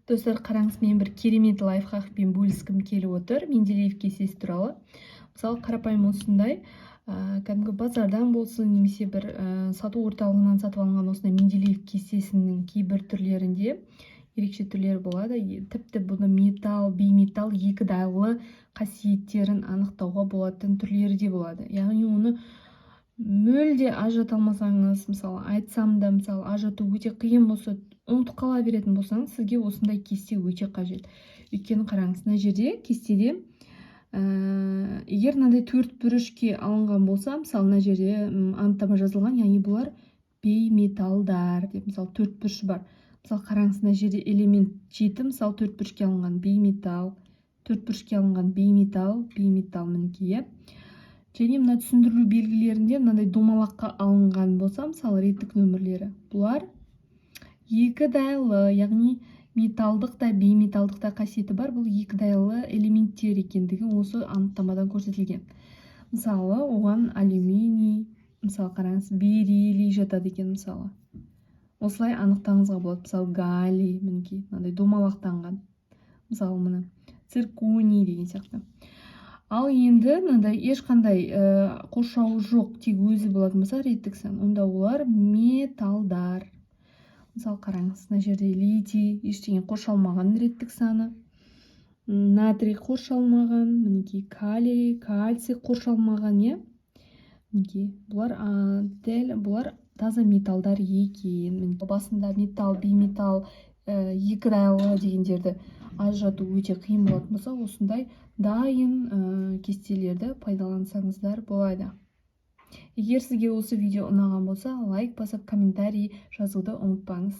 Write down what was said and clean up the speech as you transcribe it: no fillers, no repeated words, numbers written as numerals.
Достар, қараңыз, мен бір керемет лайфхакпен бөліскім келіп отыр. Менделеев кестесі туралы. Мысалы, қарапайым осындай, кәдімгі базардан болсын, немесе бір сату орталығынан сатып алынған осындай Менделеев кестесінің кейбір түрлерінде ерекше түрлері болады. Тіпті бұны металл, бейметалл, екі дайлы қасиеттерін анықтауға болатын түрлері де болады. Яғни оны мүлде ажырата алмасаңыз, мысалы, айтсам да, мысалы, ажырату өте қиын болса, ұмытып қала беретін болсаңыз, сізге осындай кесте өте қажет. Өйткені қараңыз, мына жерде кестеде егер мынандай төрт бұрышке алынған болса, мысалы, мына жерде анықтама жазылған, яғни бұлар бейметалдар деп, мысалы, төрт бұрышы бар. Мысалы, қараңыз, мына жерде элемент 7, мысалы, төрт бұрышке алынған бейметалл, төрт бұрышке алынған бейметалл, мінекей. Және мына түсіндірілу белгілерінде мынандай домалаққа алынған болса, мысалы, реттік нөмірлері. Бұлар екі дайлы, яғни металдық та бейметалдық та қасиеті бар. Бұл екі дайлы элементтер екендігі осы анықтамадан көрсетілген. Мысалы, оған алюминий, мысалы, қараңыз, бериллий жатады екен, мысалы. Осылай анықтаңызға болады. Мысалы, галлий, мінекей, мынандай домалақтанған. Мысалы, мына цирконий деген сияқты. Ал енді мынандай ешқандай қоршауы жоқ, тек өзі болатын болса, реттік сан, онда олар металдар. Мысалы, қараңыз, мына жерде литий, ештеңе қоршалмаған, реттік саны. Натрий қоршалмаған, мінекей, калий, кальций қоршалмаған, е? Мінекей, бұлар таза металдар екен. Басында металл, бейметалл, екі дайлы дегендерді ажырату өте қиын болатын болса, осындай дайын кестелерді пайдалансаңыздар болады. Егер сізге осы видео ұнаған болса, лайк басып, комментарий жазуды ұмытпаңыз.